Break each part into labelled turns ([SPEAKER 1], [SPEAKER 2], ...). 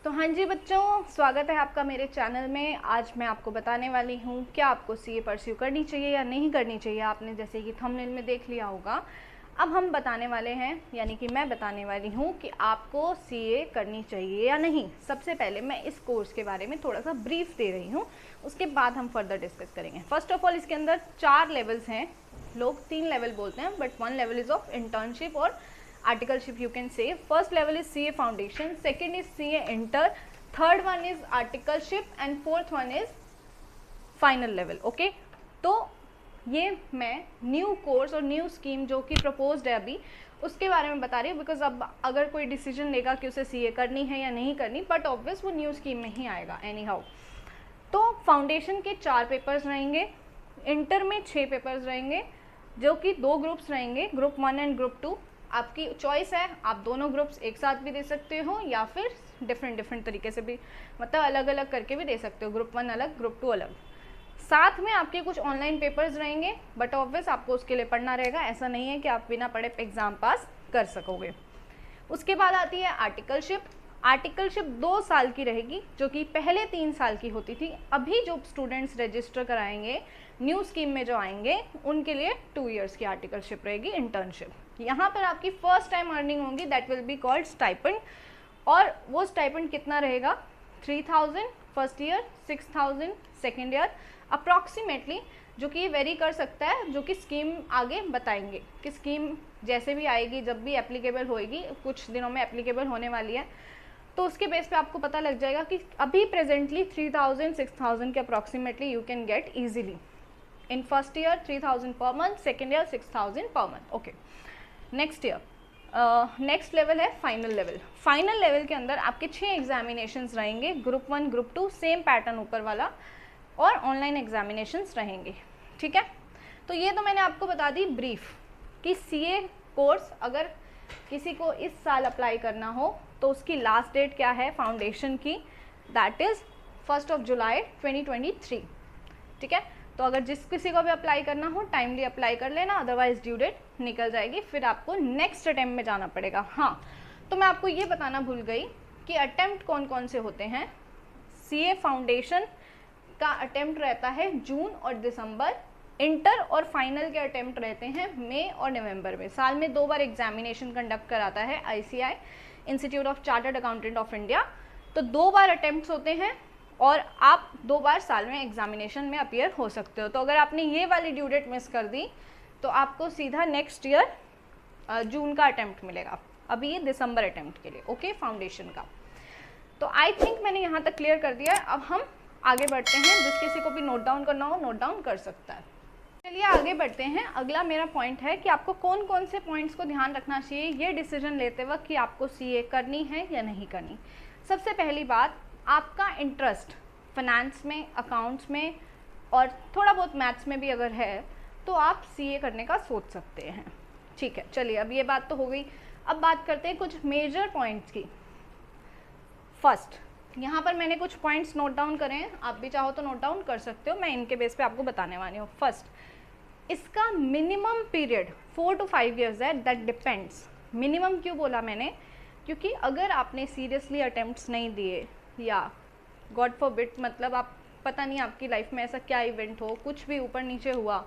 [SPEAKER 1] तो हाँ जी बच्चों, स्वागत है आपका मेरे चैनल में। आज मैं आपको बताने वाली हूँ क्या आपको सीए परस्यू करनी चाहिए या नहीं करनी चाहिए। आपने जैसे कि थंबनेल में देख लिया होगा। अब हम बताने वाले हैं, यानी कि मैं बताने वाली हूँ कि आपको सीए करनी चाहिए या नहीं। सबसे पहले मैं इस कोर्स के बारे में थोड़ा सा ब्रीफ दे रही हूँ, उसके बाद हम फर्दर डिस्कस करेंगे। फर्स्ट ऑफ ऑल, इसके अंदर 4 लेवल्स हैं। लोग 3 लेवल बोलते हैं, but 1 level is of internship और articleship you can say. First level is CA foundation, second is CA inter, third one is articleship and fourth one is final level. Okay, तो ये मैं new course और new scheme जो कि proposed है अभी, उसके बारे में बता रही हूँ। बिकॉज अब अगर कोई डिसीजन लेगा कि उसे सीए करनी है या नहीं करनी, बट ऑब्वियस वो न्यू स्कीम में ही आएगा एनी हाउ। तो फाउंडेशन के 4 पेपर्स रहेंगे, इंटर में 6 पेपर्स रहेंगे, जो कि 2 ग्रुप्स रहेंगे, ग्रुप 1 एंड ग्रुप 2। आपकी चॉइस है, आप दोनों ग्रुप्स एक साथ भी दे सकते हो या फिर डिफरेंट तरीके से भी, मतलब अलग अलग करके भी दे सकते हो। ग्रुप 1 अलग, ग्रुप 2 अलग। साथ में आपके कुछ ऑनलाइन पेपर्स रहेंगे, बट ऑब्वियस आपको उसके लिए पढ़ना रहेगा। ऐसा नहीं है कि आप बिना पढ़े एग्जाम पास कर सकोगे। उसके बाद आती है आर्टिकलशिप। आर्टिकलशिप 2 साल की रहेगी, जो कि पहले 3 साल की होती थी। अभी जो स्टूडेंट्स रजिस्टर कराएंगे न्यू स्कीम में जो आएंगे, उनके लिए 2 इयर्स की आर्टिकलशिप रहेगी, इंटर्नशिप। यहाँ पर आपकी फर्स्ट टाइम अर्निंग होगी, that will be called stipend. और वो स्टाइपेंड कितना रहेगा? 3000 first year, 6000 second year approximately, जो कि वेरी कर सकता है, जो कि स्कीम आगे बताएंगे कि स्कीम जैसे भी आएगी, जब भी एप्लीकेबल होएगी, कुछ दिनों में एप्लीकेबल होने वाली है, तो उसके बेस पे आपको पता लग जाएगा कि अभी प्रेजेंटली 3000 6000 के approximately you can get easily in first year. 3000 per month, second year 6000 per month. Okay, next year next level है फाइनल लेवल। फाइनल लेवल के अंदर आपके 6 एग्जामिनेशंस रहेंगे, ग्रुप 1 ग्रुप 2 सेम पैटर्न ऊपर वाला, और ऑनलाइन एग्जामिनेशंस रहेंगे। ठीक है, तो ये तो मैंने आपको बता दी ब्रीफ कि सीए कोर्स अगर किसी को इस साल अप्लाई करना हो तो उसकी लास्ट डेट क्या है फाउंडेशन की, दैट इज़ 1 जुलाई 2023। ठीक है, तो अगर जिस किसी को भी अप्लाई करना हो टाइमली अप्लाई कर लेना, अदरवाइज ड्यू डेट निकल जाएगी, फिर आपको नेक्स्ट अटेम्प्ट में जाना पड़ेगा। हाँ, तो मैं आपको ये बताना भूल गई कि अटेम्प्ट कौन कौन से होते हैं। सीए फाउंडेशन का अटेम्प्ट रहता है जून और दिसंबर। इंटर और फाइनल के अटेम्प्ट रहते हैं मई और नवंबर में। साल में 2 बार एग्जामिनेशन कंडक्ट कराता है ICI, institute of chartered accountant of India. तो 2 बार अटेम्प्ट्स होते हैं और आप 2 बार साल में एग्जामिनेशन में अपीयर हो सकते हो। तो अगर आपने ये वाली ड्यू डेट मिस कर दी तो आपको सीधा नेक्स्ट ईयर जून का अटेम्प्ट मिलेगा, अभी ये दिसंबर अटेम्प्ट के लिए। ओके, फाउंडेशन का। तो आई थिंक मैंने यहाँ तक क्लियर कर दिया है। अब हम आगे बढ़ते हैं, जिस किसी को भी नोट डाउन करना हो नोट डाउन कर सकता है। चलिए आगे बढ़ते हैं। अगला मेरा पॉइंट है कि आपको कौन कौन से पॉइंट्स को ध्यान रखना चाहिए ये डिसीजन लेते वक्त कि आपको सीए करनी है या नहीं करनी। सबसे पहली बात, आपका इंटरेस्ट फाइनेंस में, अकाउंट्स में और थोड़ा बहुत मैथ्स में भी अगर है तो आप सीए करने का सोच सकते हैं। ठीक है, चलिए अब ये बात तो हो गई। अब बात करते हैं कुछ मेजर पॉइंट्स की। फर्स्ट, यहाँ पर मैंने कुछ पॉइंट्स नोट डाउन करे हैं, आप भी चाहो तो नोट डाउन कर सकते हो, मैं इनके बेस पे आपको बताने वाली हूँ। फर्स्ट, इसका मिनिमम पीरियड 4 to 5 ईयर्स है, दैट डिपेंड्स। मिनिमम क्यों बोला मैंने? क्योंकि अगर आपने सीरियसली अटेम्प्ट्स नहीं दिए या गॉड फॉरबिड, मतलब आप पता नहीं आपकी लाइफ में ऐसा क्या इवेंट हो, कुछ भी ऊपर नीचे हुआ,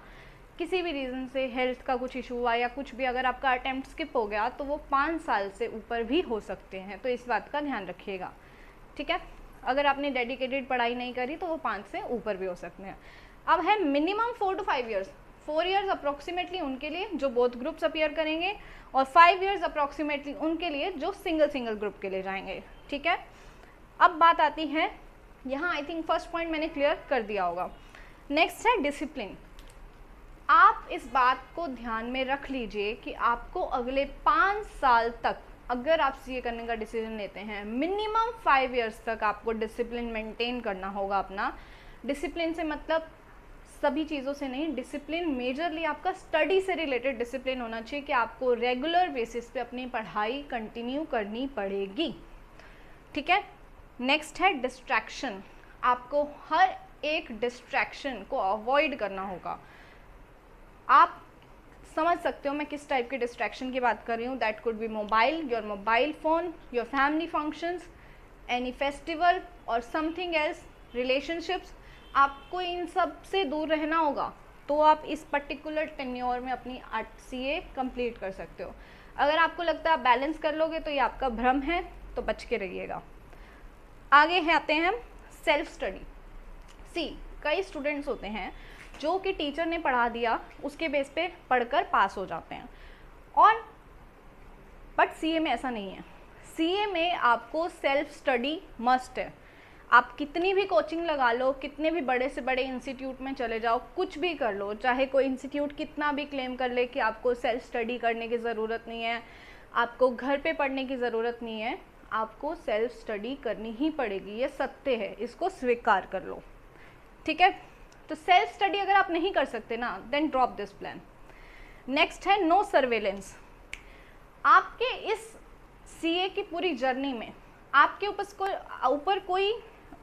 [SPEAKER 1] किसी भी रीज़न से हेल्थ का कुछ इशू हुआ या कुछ भी, अगर आपका अटेम्प्ट स्किप हो गया तो वो 5 साल से ऊपर भी हो सकते हैं। तो इस बात का ध्यान रखिएगा। ठीक है, अगर आपने डेडिकेटेड पढ़ाई नहीं करी तो वो 5 से ऊपर भी हो सकते हैं। अब है minimum 4 to 5 years. 4 years approximately उनके लिए जो बोथ ग्रुप्स अपीयर करेंगे, और 5 ईयर्स अप्रॉक्सीमेटली उनके लिए जो सिंगल ग्रुप के लिए जाएंगे। ठीक है, अब बात आती है, यहाँ आई थिंक फर्स्ट पॉइंट मैंने क्लियर कर दिया होगा। नेक्स्ट है डिसिप्लिन। आप इस बात को ध्यान में रख लीजिए कि आपको अगले 5 साल तक, अगर आप सीए करने का डिसीजन लेते हैं, मिनिमम 5 ईयर्स तक आपको डिसिप्लिन मेंटेन करना होगा अपना। डिसिप्लिन से मतलब सभी चीज़ों से नहीं, डिसिप्लिन मेजरली आपका स्टडी से रिलेटेड डिसिप्लिन होना चाहिए कि आपको रेगुलर बेसिस पे अपनी पढ़ाई कंटिन्यू करनी पड़ेगी। ठीक है, नेक्स्ट है डिस्ट्रैक्शन। आपको हर एक डिस्ट्रैक्शन को अवॉइड करना होगा। आप समझ सकते हो मैं किस टाइप के डिस्ट्रैक्शन की बात कर रही हूँ। That could be mobile, your mobile phone, your family functions, any festival और समथिंग एल्स, रिलेशनशिप्स, आपको इन सब से दूर रहना होगा तो आप इस पर्टिकुलर टेन्योर में अपनी CA कंप्लीट कर सकते हो। अगर आपको लगता है आप बैलेंस कर लोगे तो ये आपका भ्रम है, तो बच के रहिएगा। आगे है आते हैं हम सेल्फ स्टडी। कई स्टूडेंट्स होते हैं जो कि टीचर ने पढ़ा दिया उसके बेस पे पढ़कर पास हो जाते हैं, और बट CA में ऐसा नहीं है। CA में आपको सेल्फ स्टडी मस्ट है। आप कितनी भी कोचिंग लगा लो, कितने भी बड़े से बड़े इंस्टीट्यूट में चले जाओ, कुछ भी कर लो, चाहे कोई इंस्टीट्यूट कितना भी क्लेम कर ले कि आपको सेल्फ स्टडी करने की ज़रूरत नहीं है, आपको घर पे पढ़ने की ज़रूरत नहीं है, आपको सेल्फ स्टडी करनी ही पड़ेगी। ये सत्य है, इसको स्वीकार कर लो, ठीक है। तो सेल्फ स्टडी अगर आप नहीं कर सकते ना, then drop this plan. Next है नो सर्वेलेंस। आपके इस CA की पूरी जर्नी में आपके ऊपर कोई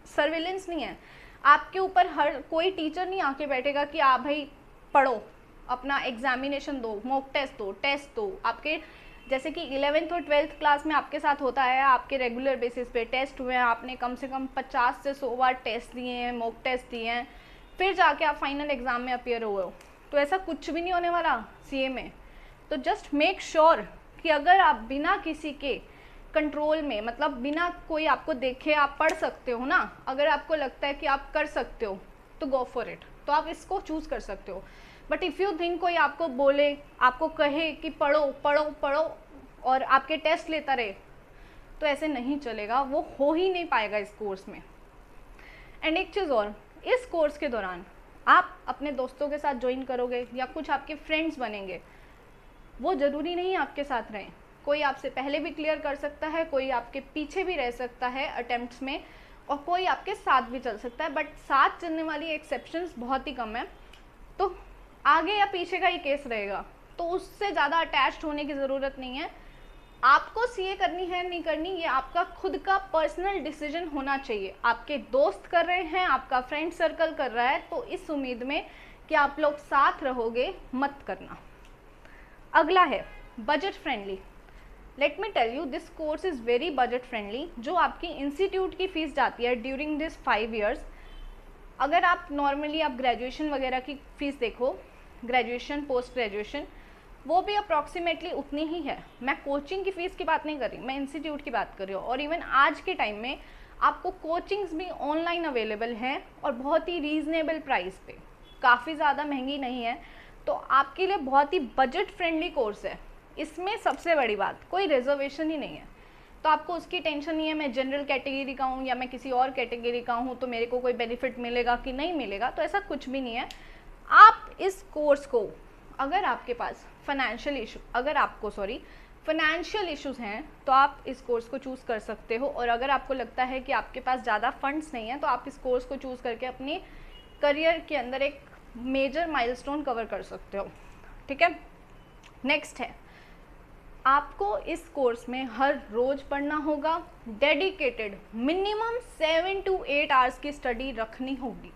[SPEAKER 1] सर्वेलेंस नहीं है। आपके ऊपर हर कोई टीचर नहीं आके बैठेगा कि आप भाई पढ़ो, अपना एग्जामिनेशन दो, मॉक टेस्ट दो। आपके जैसे कि 11th और 12th क्लास में आपके साथ होता है, आपके रेगुलर बेसिस पे टेस्ट हुए हैं, आपने कम से कम 50 से 100 बार टेस्ट दिए हैं, मॉक टेस्ट दिए हैं, फिर जाके आप फाइनल एग्ज़ाम में अपीयर हुए हो। तो ऐसा कुछ भी नहीं होने वाला CA में। तो जस्ट मेक श्योर कि अगर आप बिना किसी के कंट्रोल में, मतलब बिना कोई आपको देखे आप पढ़ सकते हो ना, अगर आपको लगता है कि आप कर सकते हो तो गो फॉर इट, तो आप इसको चूज़ कर सकते हो। बट इफ़ यू थिंक कोई आपको बोले, आपको कहे कि पढ़ो पढ़ो पढ़ो और आपके टेस्ट लेता रहे, तो ऐसे नहीं चलेगा, वो हो ही नहीं पाएगा इस कोर्स में। एंड एक चीज़ और, इस कोर्स के दौरान आप अपने दोस्तों के साथ ज्वाइन करोगे या कुछ आपके फ्रेंड्स बनेंगे, वो ज़रूरी नहीं आपके साथ रहें। कोई आपसे पहले भी क्लियर कर सकता है, कोई आपके पीछे भी रह सकता है अटेम्प्ट्स में, और कोई आपके साथ भी चल सकता है, बट साथ चलने वाली एक्सेप्शंस बहुत ही कम है। तो आगे या पीछे का ही केस रहेगा, तो उससे ज़्यादा अटैच्ड होने की ज़रूरत नहीं है। आपको CA करनी है नहीं करनी, ये आपका खुद का पर्सनल डिसीजन होना चाहिए। आपके दोस्त कर रहे हैं, आपका फ्रेंड सर्कल कर रहा है, तो इस उम्मीद में कि आप लोग साथ रहोगे मत करना। अगला है budget friendly. Let me tell you, this course is very budget friendly. जो आपकी इंस्टीट्यूट की फ़ीस जाती है ड्यूरिंग दिस 5 ईयर्स, अगर आप नॉर्मली आप ग्रेजुएशन वगैरह की फ़ीस देखो, ग्रेजुएशन पोस्ट ग्रेजुएशन, वो भी अप्रॉक्सीमेटली उतनी ही है। मैं कोचिंग की फ़ीस की बात नहीं कर रही, मैं इंस्टीट्यूट की बात कर रही हूँ। और इवन आज के टाइम में आपको कोचिंग्स भी ऑनलाइन अवेलेबल हैं और बहुत ही रीज़नेबल प्राइस पे, काफ़ी ज़्यादा महंगी नहीं है। तो आपके लिए बहुत ही बजट फ्रेंडली कोर्स है। इसमें सबसे बड़ी बात, कोई रिजर्वेशन ही नहीं है, तो आपको उसकी टेंशन नहीं है मैं जनरल कैटेगरी का हूँ या मैं किसी और कैटेगरी का हूँ तो मेरे को कोई बेनिफिट मिलेगा कि नहीं मिलेगा। तो ऐसा कुछ भी नहीं है। आप इस कोर्स को, अगर आपके पास फाइनेंशियल इश्यूज़ हैं तो आप इस कोर्स को चूज़ कर सकते हो। और अगर आपको लगता है कि आपके पास ज़्यादा फंड्स नहीं है तो आप इस कोर्स को चूज़ करके अपने करियर के अंदर एक मेजर माइलस्टोन कवर कर सकते हो, ठीक है। नेक्स्ट है, आपको इस कोर्स में हर रोज़ पढ़ना होगा, डेडिकेटेड मिनिमम 7 to 8 आवर्स की स्टडी रखनी होगी।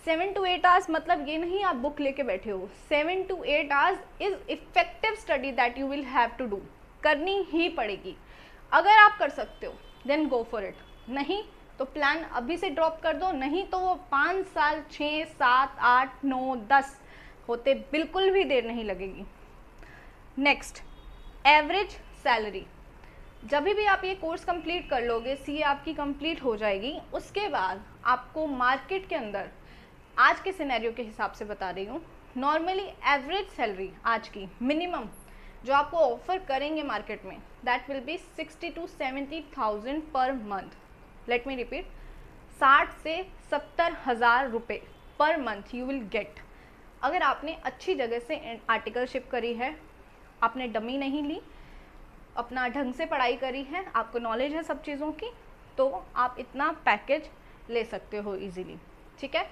[SPEAKER 1] 7 to 8 आवर्स मतलब ये नहीं आप बुक लेके बैठे हो। 7 to 8 hours is effective study that you will have to do, करनी ही पड़ेगी। अगर आप कर सकते हो देन गो फॉर इट, नहीं तो प्लान अभी से ड्रॉप कर दो, नहीं तो वो 5 साल 6 7 8 9 10 होते बिल्कुल भी देर नहीं लगेगी। Next, average salary. जब भी आप ये कोर्स कंप्लीट कर लोगे, CA आपकी कंप्लीट हो जाएगी, उसके बाद आपको मार्केट के अंदर, आज के सिनेरियो के हिसाब से बता रही हूँ, नॉर्मली एवरेज सैलरी आज की मिनिमम जो आपको ऑफर करेंगे मार्केट में, that will be 60 to 70,000 per month. Let me repeat, 60 से 70 हज़ार रुपये per month you will get. अगर आपने अच्छी जगह से आर्टिकलशिप करी है, आपने डमी नहीं ली, अपना ढंग से पढ़ाई करी है, आपको नॉलेज है सब चीज़ों की, तो आप इतना पैकेज ले सकते हो इजीली, ठीक है।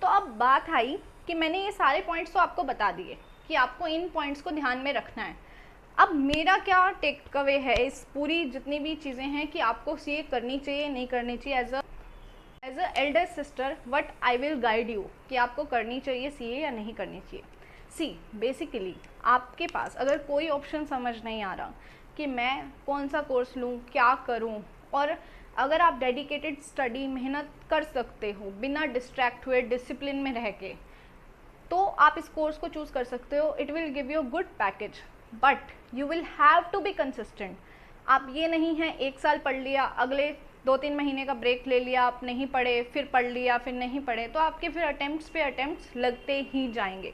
[SPEAKER 1] तो अब बात आई कि मैंने ये सारे पॉइंट्स तो आपको बता दिए कि आपको इन पॉइंट्स को ध्यान में रखना है। अब मेरा क्या टेक अवे है इस पूरी जितनी भी चीज़ें हैं कि आपको CA करनी चाहिए नहीं करनी चाहिए, as a elder sister what I will guide you कि आपको करनी चाहिए CA या नहीं करनी चाहिए। बेसिकली आपके पास अगर कोई ऑप्शन समझ नहीं आ रहा कि मैं कौन सा कोर्स लूँ, क्या करूँ। और अगर आप डेडिकेटेड स्टडी मेहनत कर सकते हो बिना डिस्ट्रैक्ट हुए, डिसिप्लिन में रह के, तो आप इस कोर्स को चूज़ कर सकते हो। It will give you good package, but you will have to be consistent. आप ये नहीं है 1 साल पढ़ लिया, अगले 2-3 महीने का ब्रेक ले लिया, आप नहीं पढ़े, फिर पढ़ लिया, फिर नहीं पढ़े, तो आपके फिर अटेम्प्ट्स पे अटेम्प्ट्स लगते ही जाएंगे।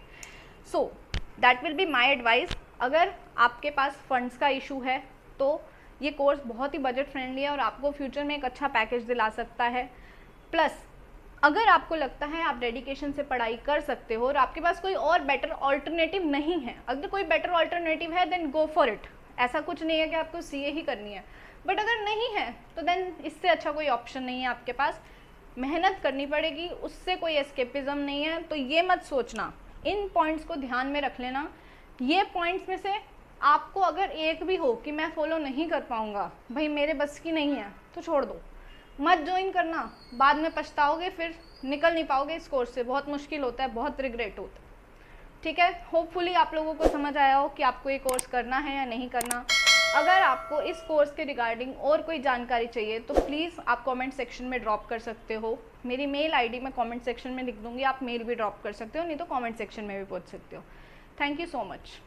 [SPEAKER 1] So that will be my advice. अगर आपके पास फंड्स का इशू है तो ये कोर्स बहुत ही बजट फ्रेंडली है और आपको फ्यूचर में एक अच्छा पैकेज दिला सकता है। प्लस अगर आपको लगता है आप डेडिकेशन से पढ़ाई कर सकते हो और आपके पास कोई और बेटर ऑल्टरनेटिव नहीं है, अगर कोई बेटर ऑल्टरनेटिव है देन गो फॉर इट। ऐसा कुछ नहीं है कि आपको सीए ही करनी है, बट अगर नहीं है तो देन इससे अच्छा कोई ऑप्शन नहीं है आपके पास। मेहनत करनी पड़ेगी, उससे कोई एस्केपिज्म नहीं है। तो ये मत सोचना, इन पॉइंट्स को ध्यान में रख लेना। ये पॉइंट्स में से आपको अगर एक भी हो कि मैं फॉलो नहीं कर पाऊँगा, भाई मेरे बस की नहीं है, तो छोड़ दो, मत ज्वाइन करना। बाद में पछताओगे, फिर निकल नहीं पाओगे इस कोर्स से, बहुत मुश्किल होता है, बहुत रिग्रेट होता है। ठीक है, होपफुली आप लोगों को समझ आया हो कि आपको ये कोर्स करना है या नहीं करना। अगर आपको इस कोर्स के रिगार्डिंग और कोई जानकारी चाहिए तो प्लीज़ आप कमेंट सेक्शन में ड्रॉप कर सकते हो। मेरी मेल आईडी मैं कमेंट सेक्शन में लिख दूँगी, आप मेल भी ड्रॉप कर सकते हो, नहीं तो कमेंट सेक्शन में भी पूछ सकते हो। Thank you so much.